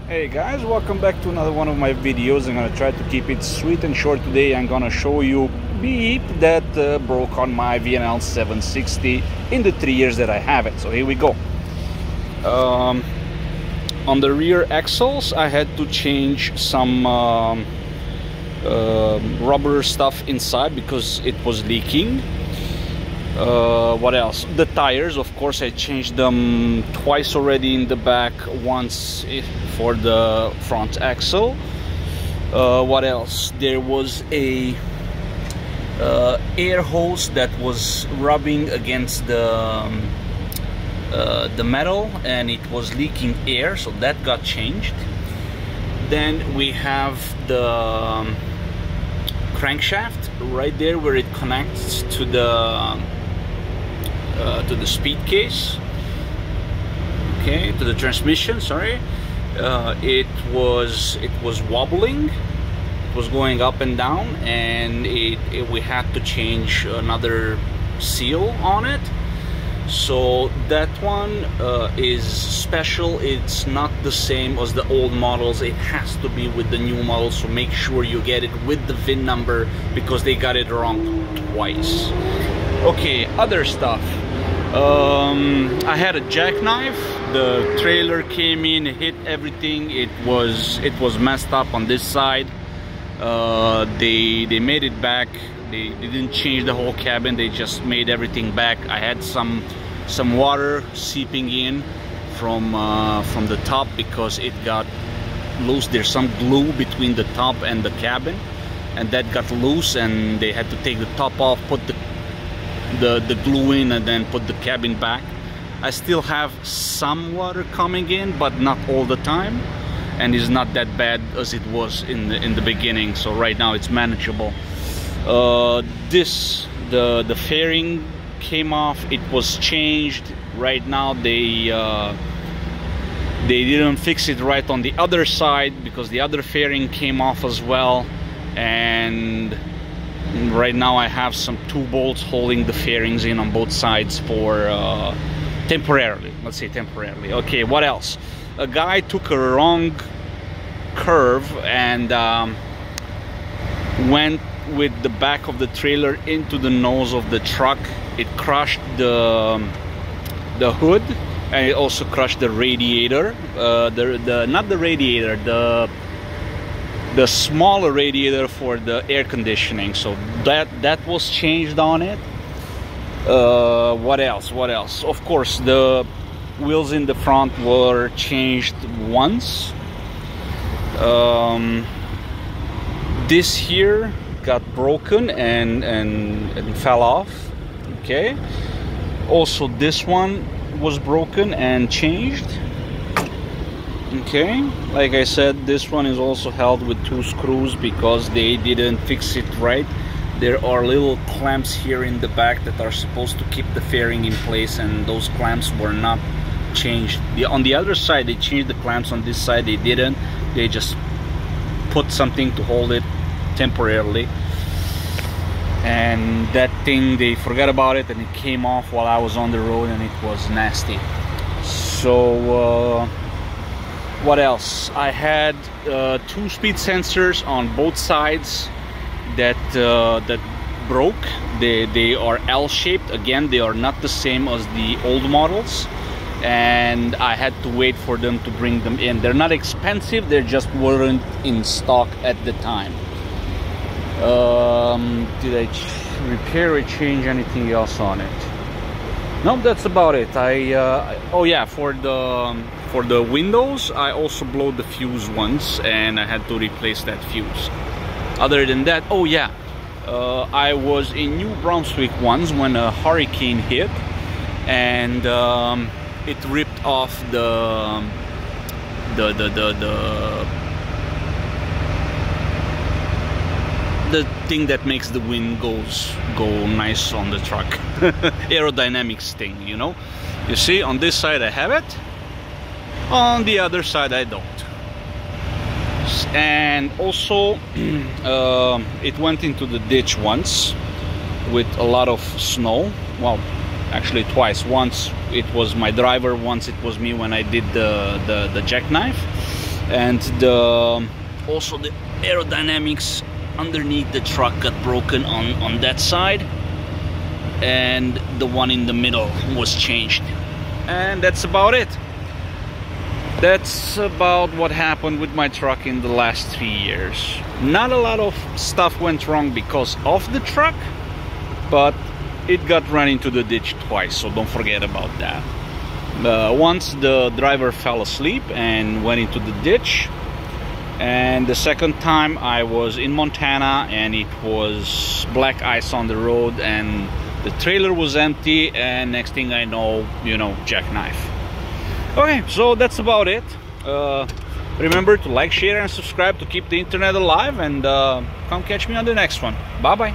Hey guys, welcome back to another one of my videos. I'm gonna try to keep it sweet and short today. I'm gonna show you beep that broke on my VNL 760 in the 3 years that I have it. So here we go. On the rear axles I had to change some rubber stuff inside because it was leaking. What else? The tires, of course, I changed them twice already in the back, once for the front axle. What else? There was a air hose that was rubbing against the metal and it was leaking air, so that got changed. Then we have the crankshaft right there where it connects to the speed case, okay, to the transmission, sorry. It was wobbling, it was going up and down, and we had to change another seal on it. So that one is special. It's not the same as the old models. It has to be with the new models, so make sure you get it with the VIN number because they got it wrong twice. Okay, other stuff. I had a jackknife. The trailer came in, hit everything. It was messed up on this side. They made it back. They didn't change the whole cabin. They just made everything back. I had some water seeping in from the top because it got loose. There's some glue between the top and the cabin, and that got loose, and they had to take the top off, put the glue in, and then put the cabin back. I still have some water coming in, but not all the time, and it's not that bad as it was in the beginning. So right now it's manageable. The fairing came off. It was changed. Right now they didn't fix it right on the other side because the other fairing came off as well, and right now I have some 2 bolts holding the fairings in on both sides for temporarily, let's say temporarily. Okay, what else? A guy took a wrong curve and went with the back of the trailer into the nose of the truck. It crushed the hood, and it also crushed the radiator. Not the radiator, the smaller radiator for the air conditioning. So that was changed on it. What else? Of course, the wheels in the front were changed once. This here got broken and fell off. Okay, also this one was broken and changed. Okay, like I said, this one is also held with 2 screws because they didn't fix it right. There are little clamps here in the back that are supposed to keep the fairing in place, and those clamps were not changed. On the other side they changed the clamps, on this side they didn't. They just put something to hold it temporarily, and that thing, they forgot about it and it came off while I was on the road, and it was nasty. So what else? I had 2 speed sensors on both sides that broke. They are L-shaped. Again, they are not the same as the old models, and I had to wait for them to bring them in. They're not expensive, they just weren't in stock at the time. Did I repair or change anything else on it? No, that's about it. Oh yeah, for the windows I also blew the fuse once, and I had to replace that fuse. Other than that, oh yeah, I was in New Brunswick once when a hurricane hit, and it ripped off the thing that makes the wind go nice on the truck. Aerodynamics thing, you know. You see, on this side I have it, on the other side I don't. And also it went into the ditch once with a lot of snow. Well, actually twice. Once it was my driver, once it was me when I did the jackknife. and also the aerodynamics underneath the truck got broken on that side, and the one in the middle was changed. And that's about it. That's about what happened with my truck in the last 3 years. Not a lot of stuff went wrong because of the truck, but it got run into the ditch twice, so don't forget about that. Once the driver fell asleep and went into the ditch, and the second time I was in Montana and it was black ice on the road and the trailer was empty, and next thing I know, you know, jackknife. Okay, so that's about it. Remember to like, share and subscribe to keep the internet alive, and come catch me on the next one. Bye bye.